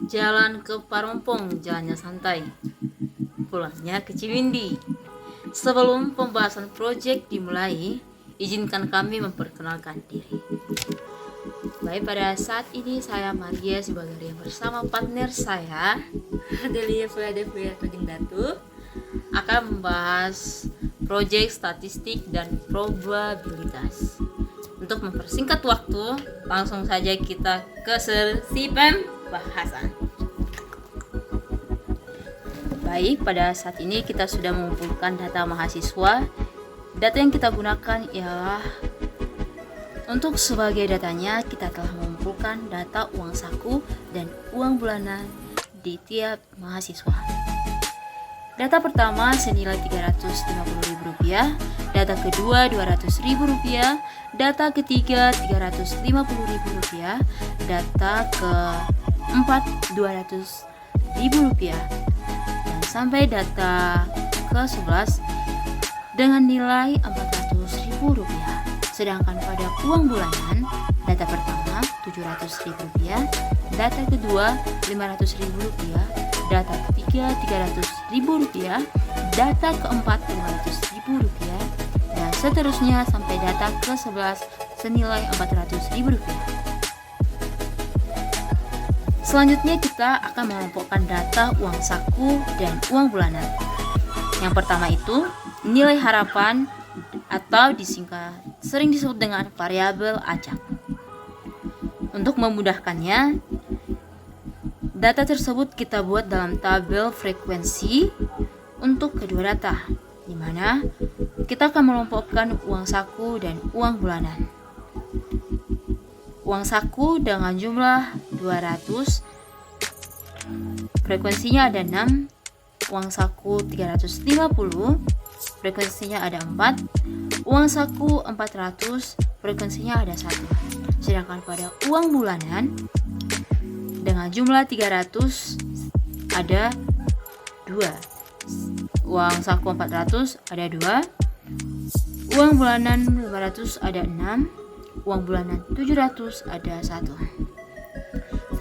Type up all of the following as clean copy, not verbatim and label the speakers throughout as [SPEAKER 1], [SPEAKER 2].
[SPEAKER 1] Jalan ke Parompong, jalannya santai, pulangnya ke Ciwindi. Sebelum pembahasan proyek dimulai, izinkan kami memperkenalkan diri. Baik, pada saat ini saya Maria sebagai yang bersama partner saya Adelia Fuadevia Toding Datu akan membahas proyek statistik dan probabilitas. Untuk mempersingkat waktu, langsung saja kita ke sesi pembahasan. Baik, pada saat ini kita sudah mengumpulkan data mahasiswa. Data yang kita gunakan ialah untuk sebagai datanya kita telah mengumpulkan data uang saku dan uang bulanan di tiap mahasiswa. Data pertama senilai Rp350.000, data kedua Rp200.000, data ketiga Rp350.000, data keempat Rp200.000, dan sampai data ke-11 dengan nilai Rp400.000. Sedangkan pada uang bulanan, data pertama Rp700.000, data kedua Rp500.000, data ketiga Rp300.000, data keempat Rp500.000, dan seterusnya sampai data ke-11 senilai Rp400.000. Selanjutnya kita akan mengelompokkan data uang saku dan uang bulanan. Yang pertama itu nilai harapan atau sering disebut dengan variabel acak. Untuk memudahkannya, data tersebut kita buat dalam tabel frekuensi untuk kedua data, di mana kita akan mengelompokkan uang saku dan uang bulanan. Uang saku dengan jumlah 200, frekuensinya ada 6, uang saku 350, frekuensinya ada 4, uang saku 400, frekuensinya ada 1. Sedangkan pada uang bulanan dengan jumlah 300 ada 2, uang saku 400 ada 2, uang bulanan 500 ada 6, uang bulanan 700 ada 1.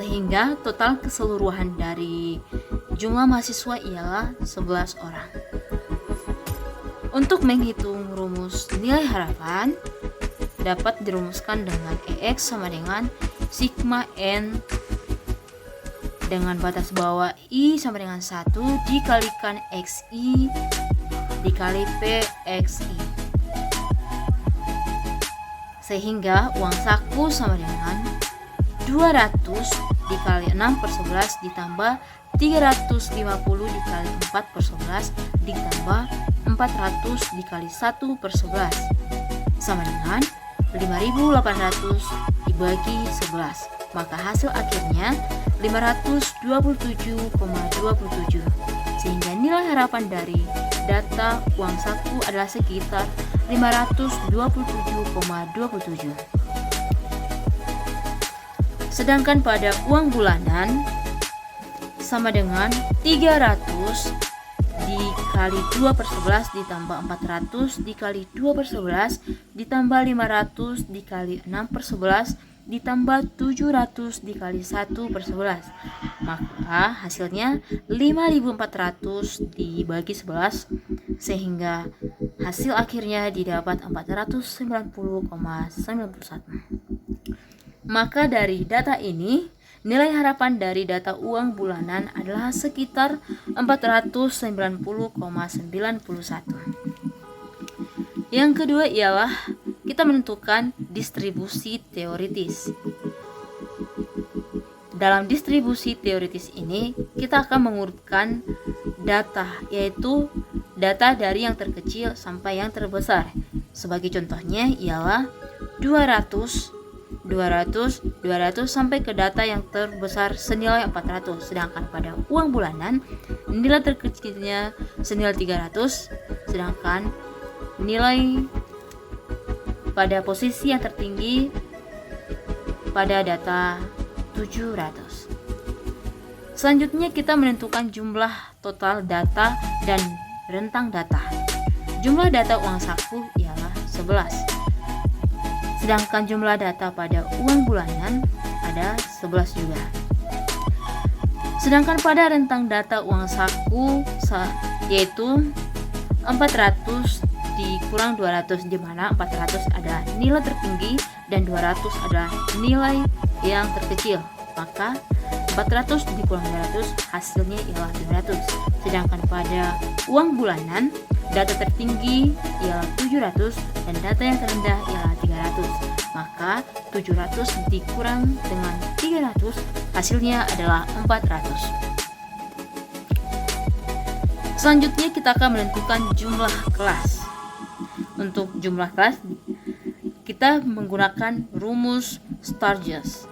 [SPEAKER 1] Sehingga total keseluruhan dari jumlah mahasiswa ialah 11 orang. Untuk menghitung rumus nilai harapan dapat dirumuskan dengan EX sama dengan sigma N dengan batas bawah I sama dengan 1 dikalikan XI dikali PXI. Sehingga uang saku sama dengan 200 dikali 6/11 ditambah 350 dikali 4/11 ditambah 400 dikali 1/11 sama dengan 5.800 dibagi 11. Maka hasil akhirnya 527,27. Sehingga nilai harapan dari data uang saku adalah sekitar 527,27. Sedangkan pada uang bulanan sama dengan 300 dikali 2/11 ditambah 400 dikali 2/11 ditambah 500 dikali 6/11 ditambah 700 dikali 1/11. Maka hasilnya 5.400 dibagi 11 sehingga hasil akhirnya didapat 490,91. Maka dari data ini nilai harapan dari data uang bulanan adalah sekitar 490,91. Yang kedua ialah kita menentukan distribusi teoritis. Dalam distribusi teoritis ini kita akan mengurutkan data, yaitu data dari yang terkecil sampai yang terbesar. Sebagai contohnya ialah 200 sampai ke data yang terbesar senilai 400. Sedangkan pada uang bulanan nilai terkecilnya senilai 300, sedangkan nilai pada posisi yang tertinggi pada data 700. Selanjutnya kita menentukan jumlah total data dan rentang data. Jumlah data uang saku ialah 11. Sedangkan jumlah data pada uang bulanan ada 11 juga. Sedangkan pada rentang data uang saku yaitu 400 dikurang 200, di mana 400 adalah nilai tertinggi dan 200 adalah nilai yang terkecil, maka 400 dikurang 200 hasilnya ialah 200. Sedangkan pada uang bulanan, data tertinggi ialah 700 dan data yang terendah ialah 300, maka 700 dikurang dengan 300 hasilnya adalah 400. Selanjutnya kita akan menentukan jumlah kelas. Untuk jumlah kelas kita menggunakan rumus Sturges,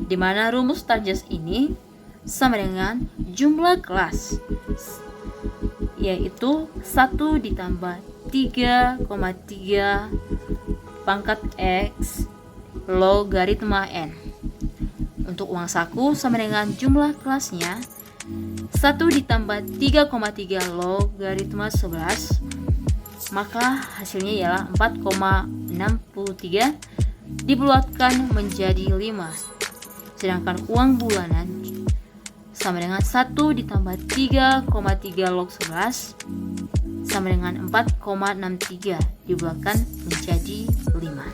[SPEAKER 1] di mana rumus Sturges ini sama dengan jumlah kelas, yaitu 1 ditambah 3,3 pangkat X logaritma N. Untuk uang saku sama dengan jumlah kelasnya 1 ditambah 3,3 logaritma 11, maka hasilnya ialah 4,63 dibulatkan menjadi 5. Sedangkan uang bulanan sama dengan 1 ditambah 3,3 log 11 sama dengan 4,63 dibulatkan menjadi 5.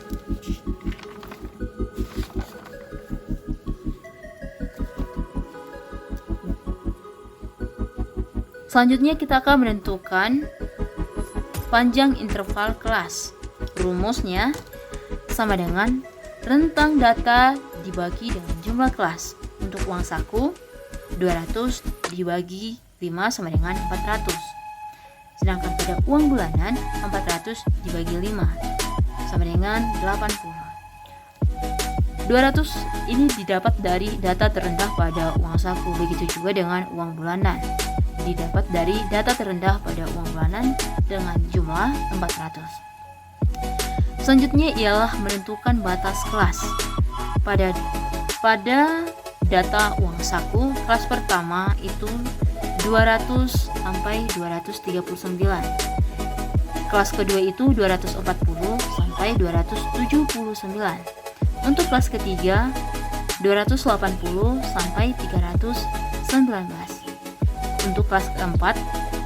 [SPEAKER 1] Selanjutnya kita akan menentukan panjang interval kelas. Rumusnya sama dengan rentang data dibagi dengan jumlah kelas. Untuk uang saku 200 dibagi 5 sama dengan 400. Sedangkan pada uang bulanan 400 dibagi 5 sama dengan 80. 200 ini didapat dari data terendah pada uang saku, begitu juga dengan uang bulanan. Didapat dari data terendah pada uang bulanan dengan jumlah 400. Selanjutnya ialah menentukan batas kelas. Pada data uang saku, kelas pertama itu 200 sampai 239. Kelas kedua itu 240 sampai 279. Untuk kelas ketiga 280 sampai 319. Untuk kelas keempat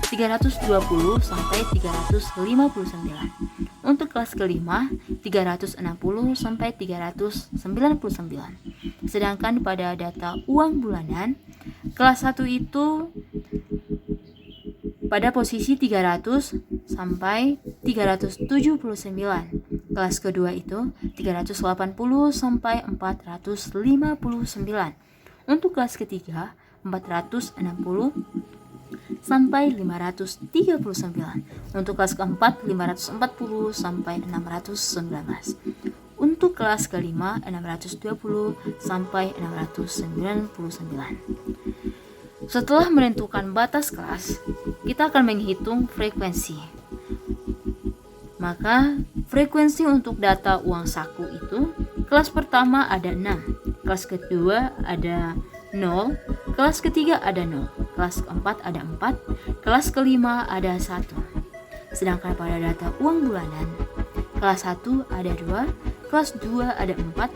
[SPEAKER 1] 320 sampai 359. Untuk kelas kelima 360 sampai 399. Sedangkan pada data uang bulanan, kelas 1 itu pada posisi 300 sampai 379. Kelas kedua itu 380 sampai 459. Untuk kelas ketiga 460 sampai 539. Untuk kelas keempat 540 sampai 619. Untuk kelas kelima 620 sampai 699. Setelah menentukan batas kelas, kita akan menghitung frekuensi. Maka frekuensi untuk data uang saku itu, kelas pertama ada 6, kelas kedua ada 0, kelas ketiga ada 0, kelas keempat ada 4, kelas kelima ada 1. Sedangkan pada data uang bulanan, kelas 1 ada 2, kelas 2 ada 4,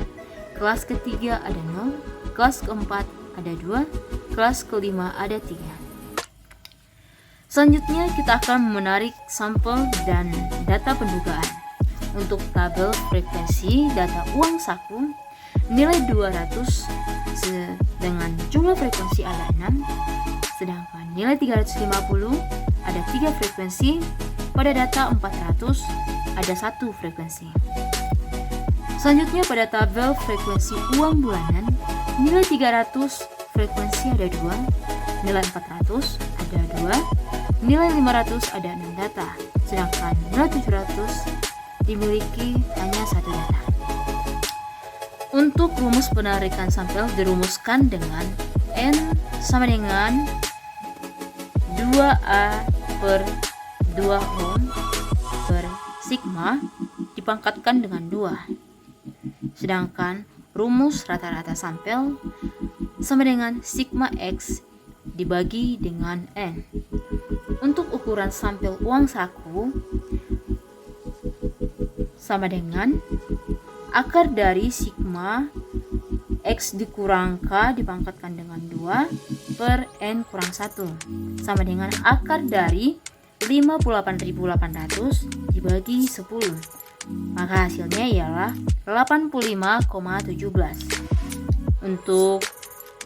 [SPEAKER 1] kelas ketiga ada 0, kelas keempat ada 2, kelas kelima ada 3. Selanjutnya kita akan menarik sampel dan data pendugaan. Untuk tabel frekuensi data uang saku, nilai 200 dengan jumlah frekuensi ada 6, sedangkan nilai 350 ada 3 frekuensi, pada data 400 ada 1 frekuensi. Selanjutnya pada tabel frekuensi uang bulanan, nilai 300 frekuensi ada 2, nilai 400 ada 2, nilai 500 ada 6 data, sedangkan nilai 700 dimiliki hanya 1 data. Untuk rumus penarikan sampel dirumuskan dengan N sama dengan 2A per 2 ohm per sigma dipangkatkan dengan 2. Sedangkan rumus rata-rata sampel sama dengan sigma X dibagi dengan N. Untuk ukuran sampel uang saku sama dengan akar dari sigma X dikurang K dipangkatkan dengan 2 per N kurang 1 sama dengan akar dari 58.800 dibagi 10. Maka hasilnya ialah 85,17. Untuk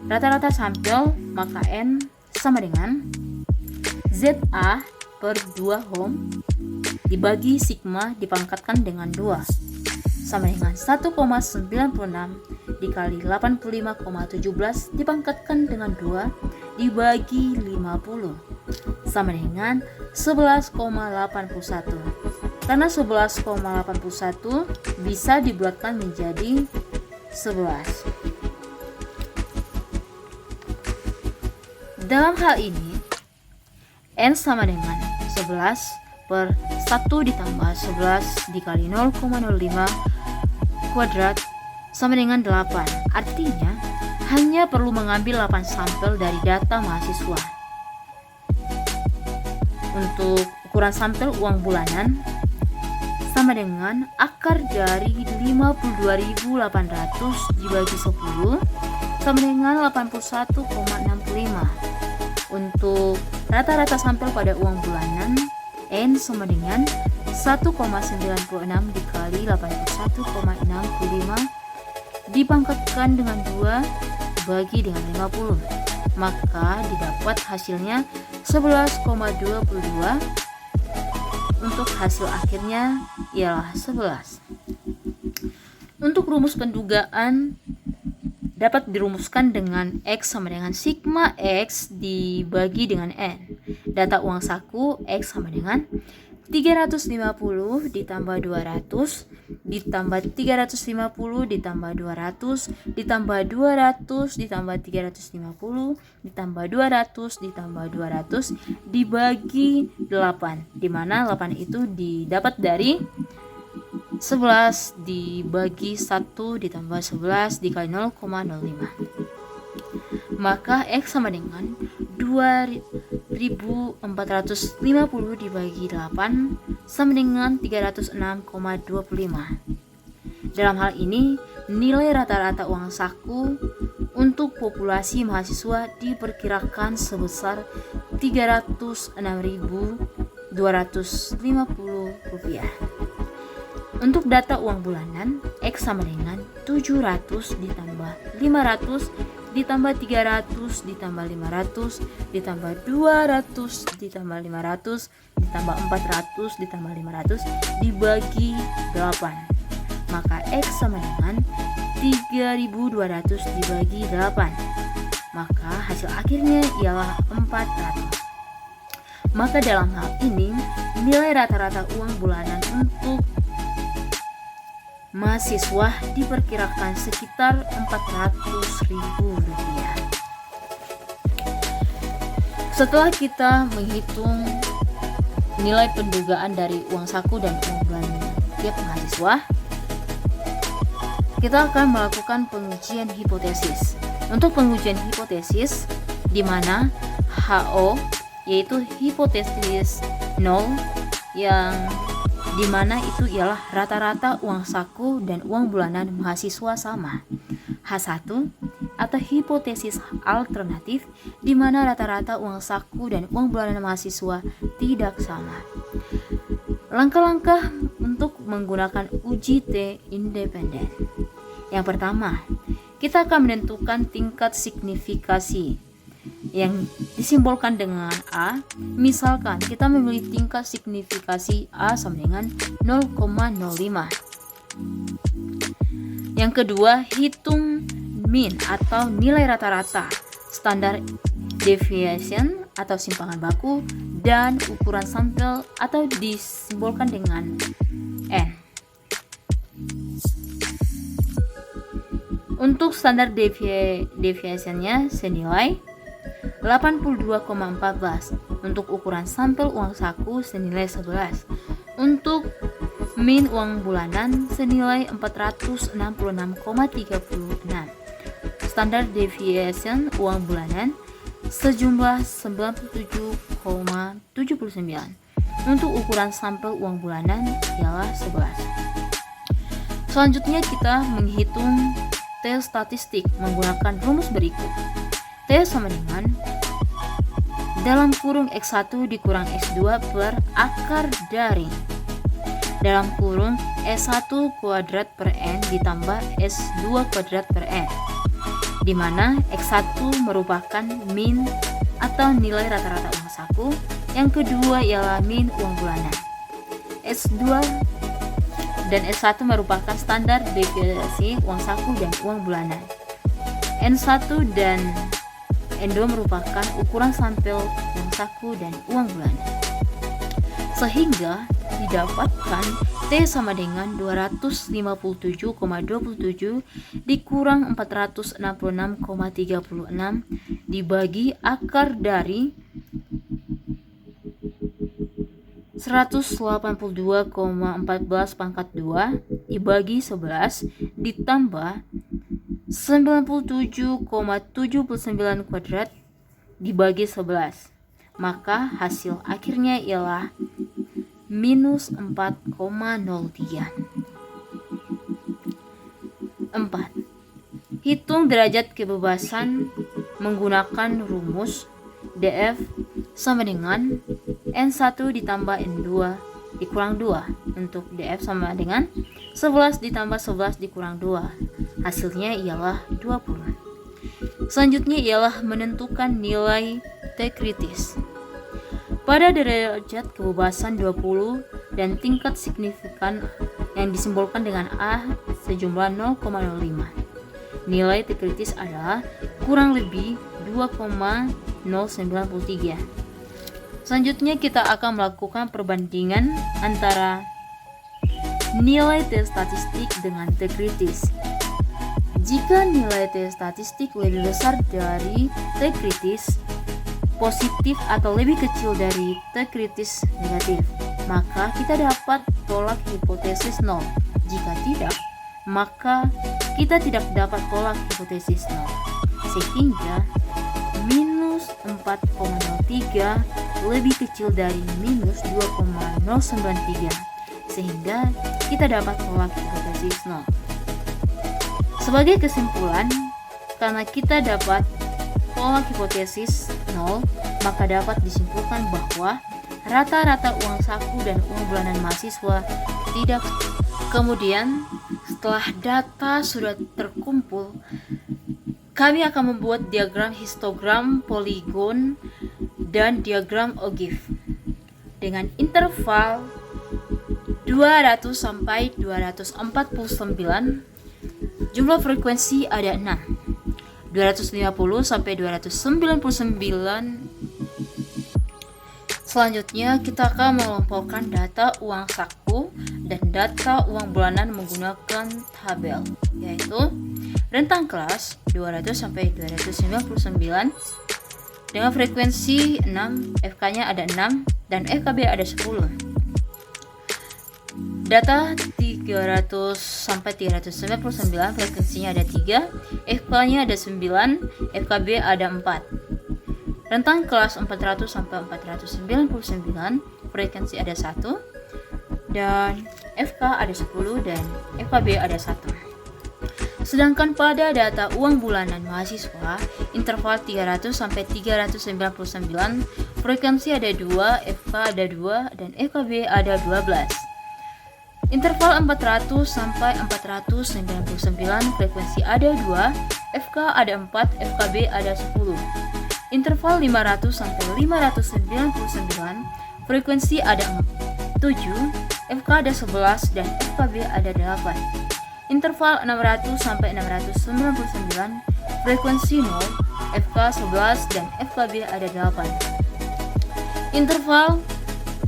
[SPEAKER 1] rata-rata sampel, maka N sama dengan ZA per 2 ohm dibagi sigma dipangkatkan dengan 2 sama dengan 1,96 dikali 85,17 dipangkatkan dengan 2 dibagi 50 sama dengan 11,81. Karena 11,81 bisa dibulatkan menjadi 11. Dalam hal ini, N sama dengan 11 per 1 ditambah 11 dikali 0,05 kuadrat sama dengan 8. Artinya, hanya perlu mengambil 8 sampel dari data mahasiswa. Untuk ukuran sampel uang bulanan sama dengan akar dari 52.800 dibagi 10 sama dengan 81,65. Untuk rata-rata sampel pada uang bulanan, N sama dengan 1,96 dikali 81,65 dipangkatkan dengan 2 dibagi dengan 50. Maka didapat hasilnya 11,22. Untuk hasil akhirnya ialah 11. Untuk rumus pendugaan dapat dirumuskan dengan X sama dengan sigma X dibagi dengan N. Data uang saku X sama dengan 350 ditambah 200 ditambah 350 ditambah 200 ditambah 200 ditambah 350 ditambah 200 ditambah 200 dibagi 8, di mana 8 itu didapat dari 11 dibagi 1 ditambah 11 dikali 0,05. Maka X sama dengan 2450 dibagi 8 sama dengan 306,25. Dalam hal ini, nilai rata-rata uang saku untuk populasi mahasiswa diperkirakan sebesar Rp306.250. Untuk data uang bulanan, X sama dengan 700 ditambah 500 ditambah 300 ditambah 500 ditambah 200 ditambah 500 ditambah 400 ditambah 500 dibagi 8. Maka X sama dengan 3200 dibagi 8. Maka hasil akhirnya ialah 400. Maka dalam hal ini, nilai rata-rata uang bulanan untuk mahasiswa diperkirakan sekitar Rp400.000. Setelah kita menghitung nilai pendugaan dari uang saku dan uang bulanan tiap mahasiswa, kita akan melakukan pengujian hipotesis. Untuk pengujian hipotesis, di mana HO yaitu hipotesis 0, yang dimana itu ialah rata-rata uang saku dan uang bulanan mahasiswa sama. H1 atau hipotesis alternatif, di mana rata-rata uang saku dan uang bulanan mahasiswa tidak sama. Langkah-langkah untuk menggunakan uji T independen. Yang pertama, kita akan menentukan tingkat signifikasi yang disimbolkan dengan A. Misalkan kita memilih tingkat signifikasi A sama dengan 0,05. Yang kedua, hitung mean atau nilai rata-rata, standard deviation atau simpangan baku, dan ukuran sampel atau disimbolkan dengan N. Untuk standar deviation-nya senilai 82,14. Untuk ukuran sampel uang saku senilai 11. Untuk min uang bulanan senilai 466,36. Standar deviation uang bulanan sejumlah 97,79. Untuk ukuran sampel uang bulanan ialah 11. Selanjutnya kita menghitung T statistik menggunakan rumus berikut. T T sama dengan dalam kurung X1 dikurang X2 per akar dari dalam kurung S1 kuadrat per N ditambah S2 kuadrat per N, di mana X1 merupakan min atau nilai rata-rata uang saku, yang kedua ialah min uang bulanan. S2 dan S1 merupakan standar deviasi uang saku dan uang bulanan. N1 dan N2 merupakan ukuran sampel uang saku dan uang bulanan. Sehingga didapatkan T sama dengan 257,27 dikurang 466,36 dibagi akar dari 182,14 pangkat 2 dibagi 11 ditambah 97,79 kuadrat dibagi 11. Maka hasil akhirnya ialah minus 4,03. 4. Hitung derajat kebebasan menggunakan rumus DF sama dengan N1 ditambah N2 dikurang 2 untuk DF sama dengan 11 ditambah 11 dikurang 2. Hasilnya ialah 20. Selanjutnya ialah menentukan nilai T kritis. Pada derajat kebebasan 20 dan tingkat signifikan yang disimbolkan dengan A sejumlah 0,05. Nilai T kritis adalah kurang lebih 2,093. Selanjutnya kita akan melakukan perbandingan antara nilai T statistik dengan T kritis. Jika nilai T statistik lebih besar dari T kritis positif atau lebih kecil dari T kritis negatif, maka kita dapat tolak hipotesis 0. Jika tidak, maka kita tidak dapat tolak hipotesis 0. Sehingga minus 4,03 lebih kecil dari minus 2,093, sehingga kita dapat tolak hipotesis 0. Sebagai kesimpulan, karena kita dapat tolak hipotesis 0, maka dapat disimpulkan bahwa rata-rata uang saku dan uang bulanan mahasiswa tidak. Kemudian, setelah data sudah terkumpul, kami akan membuat diagram histogram, poligon, dan diagram Ogive dengan interval 200 sampai 249. Jumlah frekuensi ada 6. 250 sampai 299. Selanjutnya kita akan mengelompokkan data uang saku dan data uang bulanan menggunakan tabel, yaitu rentang kelas 200 sampai 299 dengan frekuensi 6, FK-nya ada 6 dan FKB ada 10. Data 300 sampai 399 frekuensinya ada 3, FK-nya ada 9, FKB ada 4. Rentang kelas 400 sampai 499 frekuensi ada 1 dan FK ada 10 dan FKB ada 1. Sedangkan pada data uang bulanan mahasiswa interval 300 sampai 399 frekuensi ada 2, FK ada 2 dan FKB ada 12. Interval 400 sampai 499 frekuensi ada 2, FK ada 4, FKB ada 10. Interval 500 sampai 599 frekuensi ada 7, FK ada 11 dan FKB ada 8. Interval 600 sampai 699 frekuensi 0, FK 11 dan FKB ada 8. Interval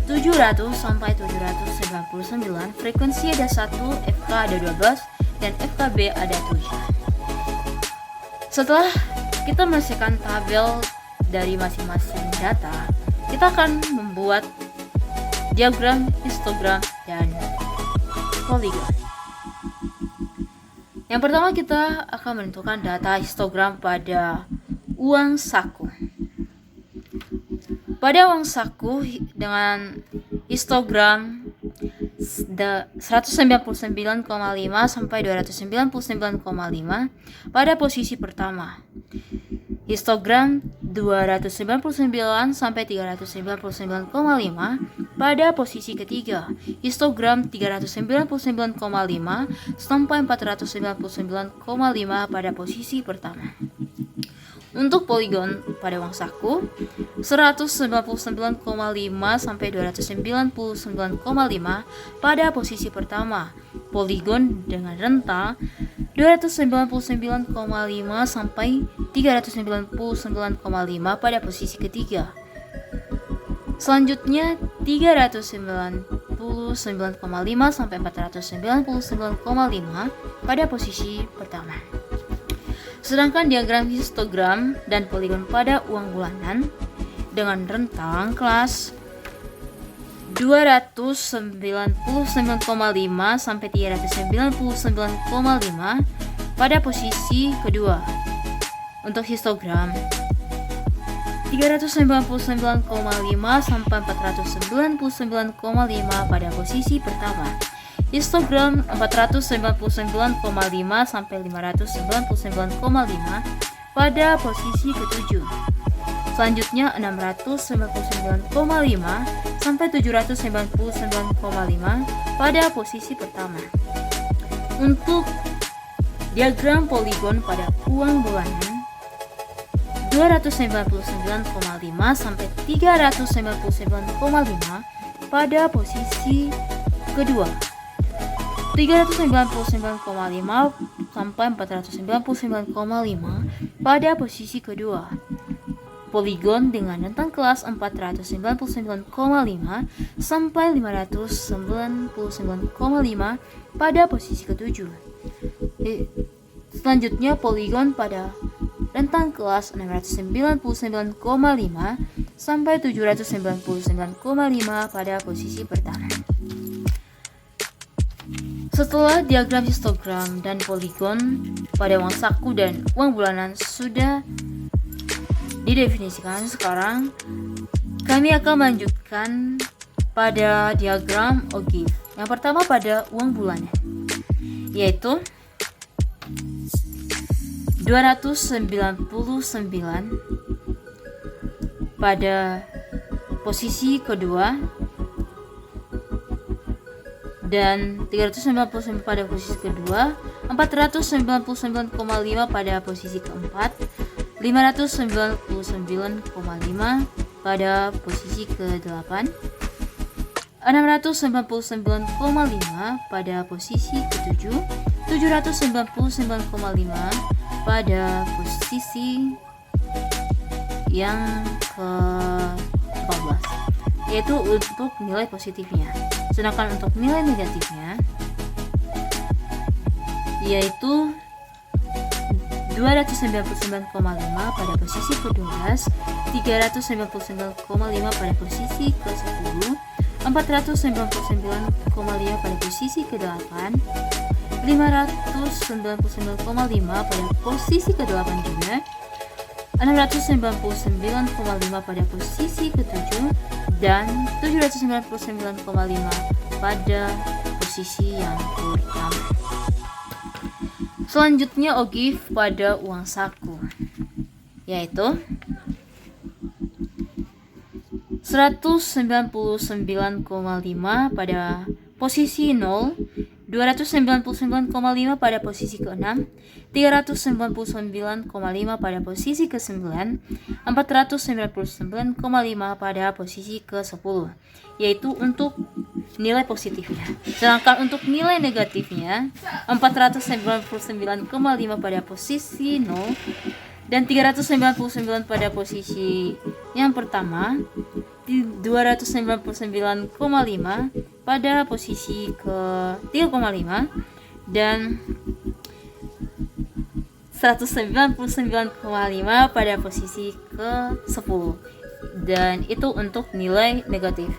[SPEAKER 1] 700 sampai 799 frekuensi ada 1, FK ada 12 dan FKB ada 7. Setelah kita menyelesaikan tabel dari masing-masing data, kita akan membuat diagram, histogram, dan poligon. Yang pertama kita akan menentukan data histogram pada uang saku. Pada uang saku dengan histogram 199,5 sampai 299,5 pada posisi pertama. histogram 299 sampai 399,5 pada posisi ketiga, histogram 399,5 sampai 499,5 pada posisi pertama. Untuk poligon pada uang saku 199,5 sampai 299,5 pada posisi pertama. Poligon dengan rentang 299,5 sampai 399,5 pada posisi ketiga. Selanjutnya 399,5 sampai 499,5 pada posisi pertama. Sedangkan diagram histogram dan poligon pada uang bulanan dengan rentang kelas 299,5 sampai 399,5 pada posisi kedua. Untuk histogram 399,5 sampai 499,5 pada posisi pertama. Histogram 499,5 sampai 599,5 pada posisi ketujuh. Selanjutnya 699,5 sampai 799,5 pada posisi pertama. Untuk diagram poligon pada uang bulanan 299,5 sampai 399,5 pada posisi kedua. 399,5 sampai 499,5 pada posisi kedua. Poligon dengan rentang kelas 499,5 sampai 599,5 pada posisi ketujuh. Selanjutnya poligon pada rentang kelas 699,5 sampai 799,5 pada posisi pertama. Setelah diagram histogram dan poligon pada uang saku dan uang bulanan sudah didefinisikan, sekarang kami akan melanjutkan pada diagram OGIF. Yang pertama pada uang bulanan, yaitu 299 pada posisi kedua dan 399 pada posisi kedua, 499,5 pada posisi keempat, 599,5 pada posisi ke-8, 699,5 pada posisi ke-7, 799,5 pada posisi yang ke-14, yaitu untuk nilai positifnya. Sedangkan untuk nilai negatifnya yaitu 299,5 pada posisi ke-12, 399,5 pada posisi ke-10, 499,5 pada posisi ke-8, 599,5 pada posisi ke-8 juga, 699,5 pada posisi ke-7, dan 799,5 pada posisi yang pertama. Selanjutnya OGIF pada uang saku, yaitu 199,5 pada posisi 0, 299,5 pada posisi ke-6, 399,5 pada posisi ke-9, 499,5 pada posisi ke-10, yaitu untuk nilai positifnya. Sedangkan untuk nilai negatifnya 499,5 pada posisi 0 dan 399 pada posisi yang pertama, 299,5 pada posisi ke-3,5 dan 199,5 pada posisi ke-10, dan itu untuk nilai negatif.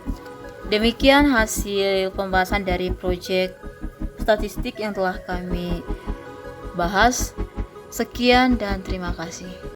[SPEAKER 1] Demikian hasil pembahasan dari proyek statistik yang telah kami bahas. Sekian dan terima kasih.